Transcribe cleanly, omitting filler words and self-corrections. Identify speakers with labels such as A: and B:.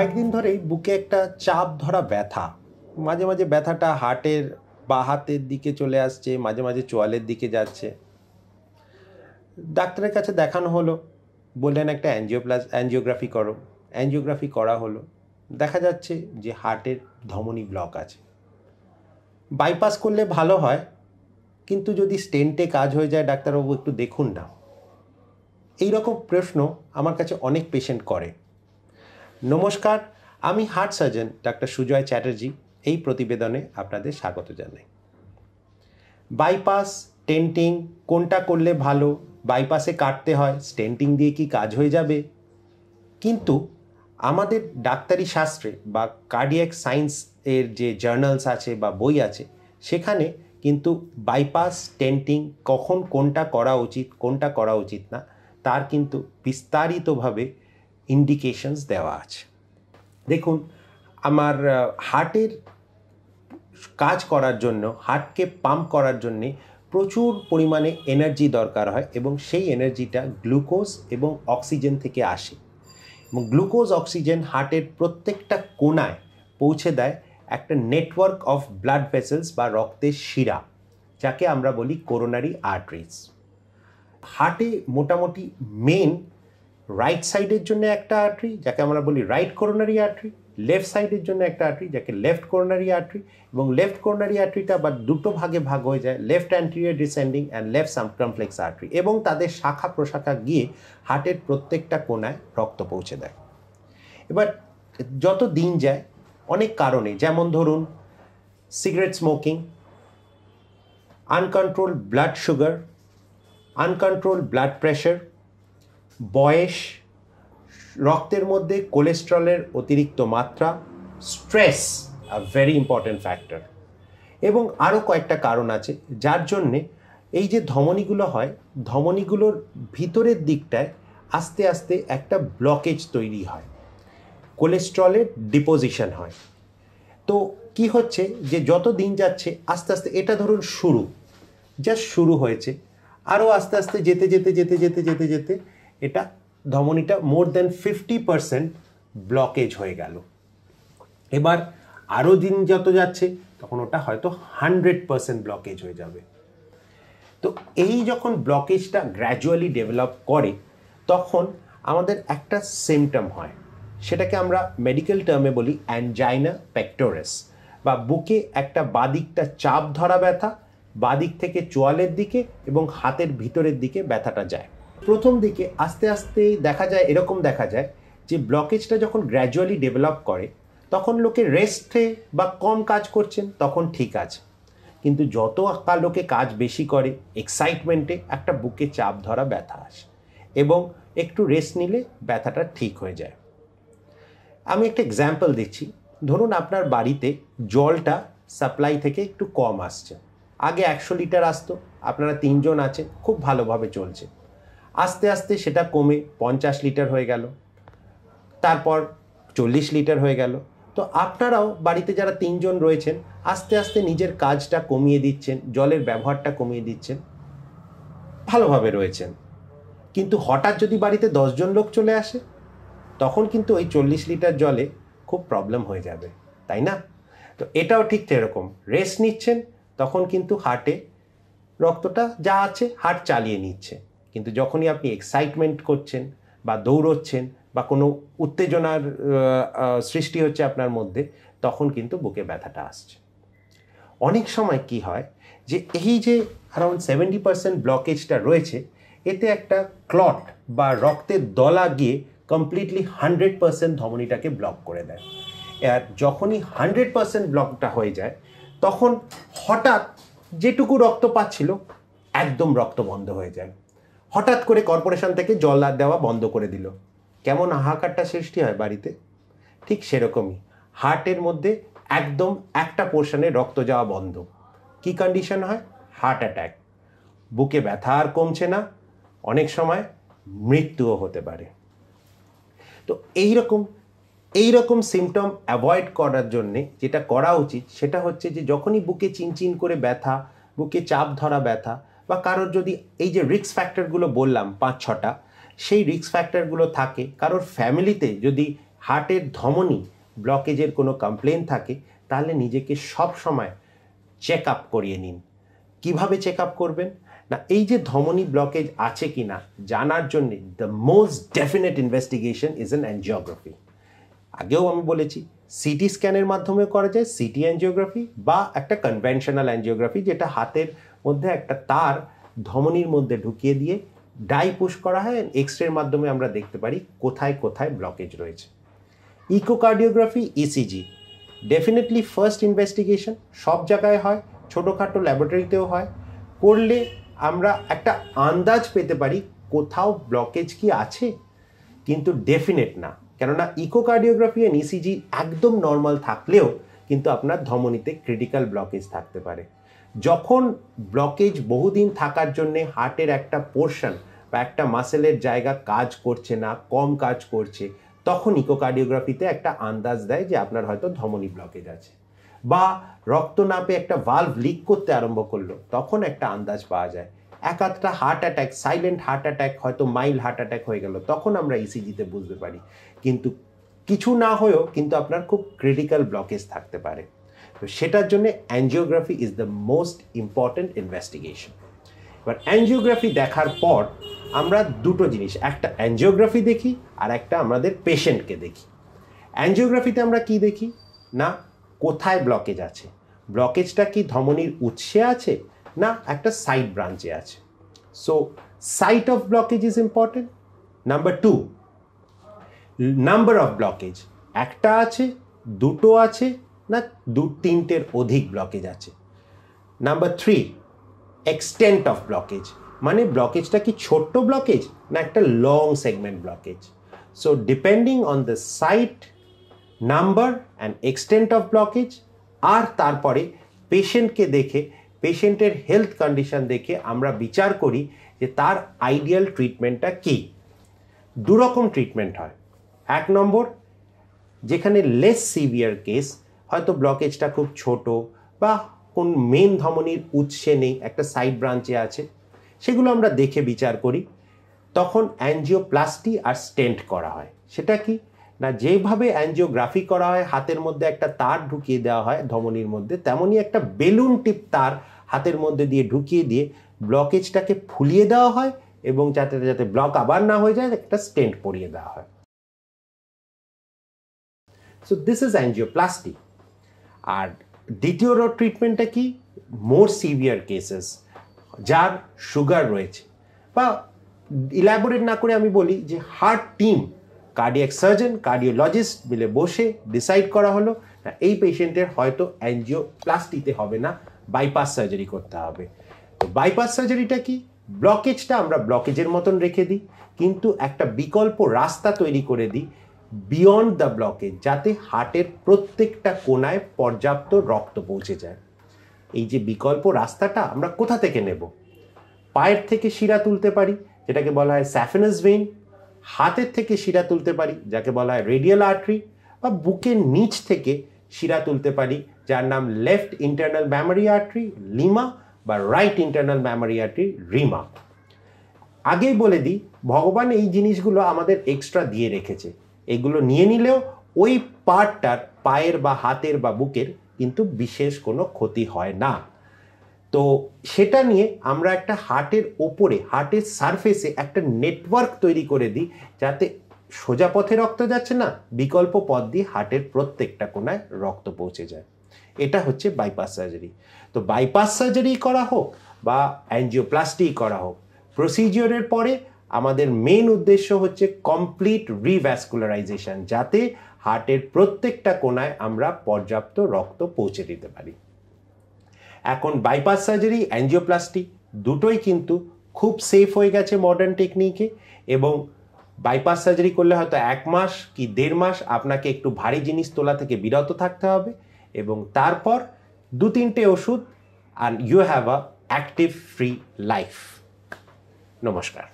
A: কয়েকদিন ধরেই বুকে একটা চাপ ধরা ব্যথা, মাঝে মাঝে ব্যথাটা হার্টের বা হাতের দিকে চলে আসছে, মাঝে মাঝে চোয়ালের দিকে যাচ্ছে। ডাক্তারের কাছে দেখানো হলো, বললেন একটা অ্যাঞ্জিওগ্রাফি করো। অ্যাঞ্জিওগ্রাফি করা হলো, দেখা যাচ্ছে যে হার্টের ধমনী ব্লক আছে। বাইপাস করলে ভালো হয়, কিন্তু যদি স্টেন্টে কাজ হয়ে যায় ডাক্তারবাবু একটু দেখুন না। এই রকম প্রশ্ন আমার কাছে অনেক পেশেন্ট করে। নমস্কার, আমি heart surgeon doctor Sujoy Chatterjee. এই প্রতিবেদনে আপনাদের স্বাগত জানাই। বাইপাস, স্টেন্টিং কোনটা করলে ভালো? বাইপাসে কাটতে হয়, স্টেন্টিং দিয়ে কি কাজ হয়ে যাবে? কিন্তু আমাদের ডাক্তারি শাস্ত্রে বা কার্ডিয়াক সায়েন্স এর যে জার্নালস আছে বা বই আছে, সেখানে কিন্তু বাইপাস, স্টেন্টিং কখন কোনটা করা উচিত, কোনটা করা উচিত না, তার কিন্তু বিস্তারিতভাবে ইন্ডিকেশনস দেওয়া আছে। দেখুন, আমার হার্টের কাজ করার জন্য, হার্টকে পাম্প করার জন্যে প্রচুর পরিমাণে এনার্জি দরকার হয় এবং সেই এনার্জিটা গ্লুকোজ এবং অক্সিজেন থেকে আসে। এবং গ্লুকোজ অক্সিজেন হার্টের প্রত্যেকটা কোণায় পৌঁছে দেয় একটা নেটওয়ার্ক অফ ব্লাড ভেসেলস বা রক্তের শিরা, যাকে আমরা বলি কোরোনারি আর্টারিজ। হার্টে মোটামুটি মেন রাইট সাইডের জন্য একটা আর্টারি, যাকে আমরা বলি রাইট কোরোনারি আর্টারি, লেফট সাইডের জন্য একটা আর্টারি, যাকে লেফট কোরোনারি আর্টারি, এবং লেফট কোরোনারি আর্টারিটা আবার দুটো ভাগে ভাগ হয়ে যায়, left anterior descending and left circumflex artery, এবং তাদের শাখা প্রশাখা গিয়ে হার্টের প্রত্যেকটা কোণায় রক্ত পৌঁছে দেয়। এবার যত দিন যায় অনেক কারণে, যেমন ধরুন cigarette smoking, uncontrolled blood sugar, uncontrolled blood pressure, বয়স, রক্তের মধ্যে কোলেস্টেরলের অতিরিক্ত মাত্রা, stress a very important factor, এবং আরও কয়েকটা কারণ আছে যার জন্যে এই যে ধমনীগুলো হয়, ধমনীগুলোর ভিতরের দিকটায় আস্তে আস্তে একটা ব্লকেজ তৈরি হয়, কোলেস্টেরলের ডিপোজিশন হয়। তো কি হচ্ছে যে যত দিন যাচ্ছে আস্তে আস্তে, এটা ধরুন জাস্ট শুরু হয়েছে, আরও আস্তে আস্তে যেতে যেতে যেতে যেতে যেতে যেতে এটা ধমনীটা মোর দ্যান 50% ব্লকেজ হয়ে গেল। এবার আরও দিন যত যাচ্ছে তখন ওটা হয়তো 100% ব্লকেজ হয়ে যাবে। তো এই যখন ব্লকেজটা গ্র্যাজুয়ালি ডেভেলপ করে, তখন আমাদের একটা সিমটম হয়, সেটাকে আমরা মেডিকেল টার্মে বলি অ্যানজাইনা পেক্টোরাস, বা বুকে একটা বাদিকটা চাপ ধরা ব্যথা, বাদিক থেকে চোয়ালের দিকে এবং হাতের ভিতরের দিকে ব্যথাটা যায়। প্রথম দিকে আস্তে আস্তে এরকম দেখা যায় যে ব্লকেজটা যখন গ্র্যাজুয়ালি ডেভেলপ করে, তখন লোকে রেস্টে বা কম কাজ করছেন তখন ঠিক আছে, কিন্তু যত লোকে কাজ বেশি করে, এক্সাইটমেন্টে একটা বুকে চাপ ধরা ব্যথা আসে, এবং একটু রেস্ট নিলে ব্যথাটা ঠিক হয়ে যায়। আমি একটা এক্সাম্পল দিচ্ছি। ধরুন আপনার বাড়িতে জলটা সাপ্লাই থেকে একটু কম আসছে। আগে 100 লিটার আসতো, আপনারা 3 জন আছেন, খুব ভালোভাবে চলছে। আস্তে আস্তে সেটা কমে 50 লিটার হয়ে গেল, তারপর 40 লিটার হয়ে গেল। তো আপনারাও বাড়িতে যারা 3 জন রয়েছেন, আস্তে আস্তে নিজের কাজটা কমিয়ে দিচ্ছেন, জলের ব্যবহারটা কমিয়ে দিচ্ছেন, ভালোভাবে রয়েছেন। কিন্তু হঠাৎ যদি বাড়িতে 10 জন লোক চলে আসে, তখন কিন্তু ওই 40 লিটার জলে খুব প্রবলেম হয়ে যাবে, তাই না? তো এটাও ঠিক সেরকম, রেস্ট নিচ্ছেন তখন কিন্তু হার্টে রক্তটা যা আছে হার্ট চালিয়ে নিচ্ছে, কিন্তু যখনই আপনি এক্সাইটমেন্ট করছেন বা দৌড়চ্ছেন বা কোনো উত্তেজনার সৃষ্টি হচ্ছে আপনার মধ্যে, তখন কিন্তু বুকে ব্যথাটা আসছে। অনেক সময় কি হয় যে এই যে অ্যারাউন্ড 70% ব্লকেজটা রয়েছে, এতে একটা ক্লট বা রক্তের দলা গিয়ে কমপ্লিটলি 100% ধমনীটাকে ব্লক করে দেয়। আর যখনই 100% ব্লকটা হয়ে যায়, তখন হঠাৎ যেটুকু রক্ত পাচ্ছিল একদম রক্ত বন্ধ হয়ে যায়। হঠাৎ করে কর্পোরেশন থেকে জল দেওয়া বন্ধ করে দিল, কেমন হাহাকারটা সৃষ্টি হয় বাড়িতে? ঠিক সেরকমই হার্টের মধ্যে একদম একটা পোর্শনে রক্ত যাওয়া বন্ধ। কি কন্ডিশন হয়? Heart attack. বুকে ব্যথা আর কমছে না, অনেক সময় মৃত্যুও হতে পারে। তো এইরকম সিমটম অ্যাভয়েড করার জন্যে যেটা করা উচিত, সেটা হচ্ছে যে যখনই বুকে চিনচিন করে ব্যথা, বুকে চাপ ধরা ব্যথা, বা কারোর যদি এই যে রিস্ক ফ্যাক্টরগুলো বললাম 5-6টা, সেই রিস্ক ফ্যাক্টরগুলো থাকে, কারোর ফ্যামিলিতে যদি হার্টের ধমনী ব্লকেজের কোনো কমপ্লেন থাকে তাহলে নিজেকে সব সময় চেক আপ করিয়ে নিন। কিভাবে চেক আপ করবেন না, এই যে ধমনী ব্লকেজ আছে কি না জানার জন্য the most definite investigation is an angiography. আগেও আমি বলেছি সিটি স্ক্যানের মাধ্যমে করা যায় সিটি অ্যাঞ্জিওগ্রাফি বা একটা কনভেনশনাল অ্যাঞ্জিওগ্রাফি, যেটা হাতের মধ্যে একটা তার ধমনীর মধ্যে ঢুকিয়ে দিয়ে ডাই পুশ করা হয়, এক্সরের মাধ্যমে আমরা দেখতে পারি কোথায় কোথায় ব্লকেজ রয়েছে। Echocardiography ECG definitely first investigation, সব জায়গায় হয়, ছোটোখাটো ল্যাবরেটরিতেও হয়। করলে আমরা একটা আন্দাজ পেতে পারি কোথাও ব্লকেজ কি আছে, কিন্তু ডেফিনেট না, কেননা ইকোকার্ডিওগ্রাফি অ্যান্ড ইসিজি একদম নর্মাল থাকলেও কিন্তু আপনার ধমনীতে ক্রিটিক্যাল ব্লকেজ থাকতে পারে। যখন ব্লকেজ বহুদিন থাকার জন্যে হার্টের একটা পোর্শন বা একটা মাসেলের জায়গা কাজ করছে না, কম কাজ করছে, তখন ইকোকার্ডিওগ্রাফিতে একটা আন্দাজ দেয় যে আপনার হয়তো ধমনী ব্লকেজ আছে। বা রক্ত না পেয়ে একটা ভালভ লিক করতে আরম্ভ করলো, তখন একটা আন্দাজ পাওয়া যায়। এক আধটা heart attack, silent heart attack, হয়তো মাইল্ড হার্ট অ্যাটাক হয়ে গেল, তখন আমরা ইসিজিতে বুঝতে পারি। কিন্তু কিছু না হয়েও কিন্তু আপনার খুব ক্রিটিক্যাল ব্লকেজ থাকতে পারে। তো সেটার জন্য angiography is the most important investigation. এবার অ্যাঞ্জিওগ্রাফি দেখার পর আমরা দুটো জিনিস, একটা অ্যাঞ্জিওগ্রাফি দেখি আর একটা আমাদের পেশেন্টকে দেখি। অ্যাঞ্জিওগ্রাফিতে আমরা কি দেখি না, কোথায় ব্লকেজ আছে, ব্লকেজটা কি ধমনীর উৎসে আছে না একটা সাইড ব্রাঞ্চে আছে। So site of blockage is important. Number 2, number of blockage, একটা আছে, দুটো আছে না তিনটের অধিক ব্লকেজ আছে। নাম্বার 3, এক্সটেন্ট অফ ব্লকেজ, মানে ব্লকেজটা কি ছোট্ট ব্লকেজ না একটা long segment blockage. So depending on the site, number and extent of blockage, আর তারপরে পেশেন্টকে দেখে, পেশেন্টের হেলথ কন্ডিশন দেখে আমরা বিচার করি যে তার আইডিয়াল ট্রিটমেন্টটা কী। দুরকম ট্রিটমেন্ট হয়। 1 নম্বর, যেখানে লেস সিভিয়ার কেস, হয়তো ব্লকেজটা খুব ছোট বা কোন মেন ধমনীর উৎসে নেই, একটা সাইড ব্রাঞ্চে আছে, সেগুলো আমরা দেখে বিচার করি। তখন অ্যাঞ্জিওপ্লাস্টি আর স্টেন্ট করা হয়। সেটা কি না, যেভাবে অ্যাঞ্জিওগ্রাফি করা হয়, হাতের মধ্যে একটা তার ঢুকিয়ে দেওয়া হয় ধমনীর মধ্যে, তেমনই একটা বেলুন টিপ তার হাতের মধ্যে দিয়ে ঢুকিয়ে দিয়ে ব্লকেজটাকে ফুলিয়ে দেওয়া হয় এবং যাতে যাতে ব্লক আবার না হয়ে যায় একটা স্টেন্ট পরিয়ে দেওয়া হয়। So this is angioplasty. আর দ্বিতীয় ট্রিটমেন্টটা কি, মোর সিভিয়ার কেসেস, যার সুগার রয়েছে, বা ইলাবোরেট না করে আমি বলি যে heart team, cardiac surgeon, cardiologist মিলে বসে ডিসাইড করা হলো না এই পেশেন্টের হয়তো অ্যাঞ্জিওপ্লাস্টিতে হবে না, বাইপাস সার্জারি করতে হবে। তো বাইপাস সার্জারিটা কি, ব্লকেজটা আমরা ব্লকেজের মতন রেখে দিই, কিন্তু একটা বিকল্প রাস্তা তৈরি করে দিই বিয়ন্ড দ্য ব্লকেজ, যাতে হার্টের প্রত্যেকটা কোনায় পর্যাপ্ত রক্ত পৌঁছে যায়। এই যে বিকল্প রাস্তাটা আমরা কোথা থেকে নেব? পায়ের থেকে শিরা তুলতে পারি, যেটাকে বলা হয় স্যাফেনাস ভেইন। হাতের থেকে শিরা তুলতে পারি, যাকে বলা হয় রেডিয়াল আর্টারি। বা বুকের নিচ থেকে শিরা তুলতে পারি, যার নাম left internal mammary artery LIMA বা right internal mammary artery RIMA. আগেই বলে দিই, ভগবান এই জিনিসগুলো আমাদের এক্সট্রা দিয়ে রেখেছে, এগুলো নিয়ে নিলেও ওই পার্টটার, পায়ের বা হাতের বা বুকের কিন্তু বিশেষ কোনো ক্ষতি হয় না। তো সেটা নিয়ে আমরা একটা হার্টের ওপরে, হার্টের সারফেসে একটা নেটওয়ার্ক তৈরি করে দিই, যাতে সোজা পথে রক্ত যাচ্ছে না, বিকল্প পথ দিয়ে হার্টের প্রত্যেকটা কোনায় রক্ত পৌঁছে যায়। এটা হচ্ছে বাইপাস সার্জারি। তো বাইপাস সার্জারি করা হোক বা অ্যাঞ্জিওপ্লাস্টি করা হোক, প্রসিজিওরের পরে আমাদের মেন উদ্দেশ্য হচ্ছে কমপ্লিট রিভ্যাসকুলারাইজেশন, যাতে হার্টের প্রত্যেকটা কোনায় আমরা পর্যাপ্ত রক্ত পৌঁছে দিতে পারি। এখন বাইপাস সার্জারি, অ্যাঞ্জিওপ্লাস্টি দুটোই কিন্তু খুব সেফ হয়ে গেছে মডার্ন টেকনিকে, এবং বাইপাস সার্জারি করলে হয়তো 1 মাস কি 1.5 মাস আপনাকে একটু ভারী জিনিস তোলা থেকে বিরত থাকতে হবে, এবং তারপর 2-3টে ওষুধ, আর you have a active free life. নমস্কার।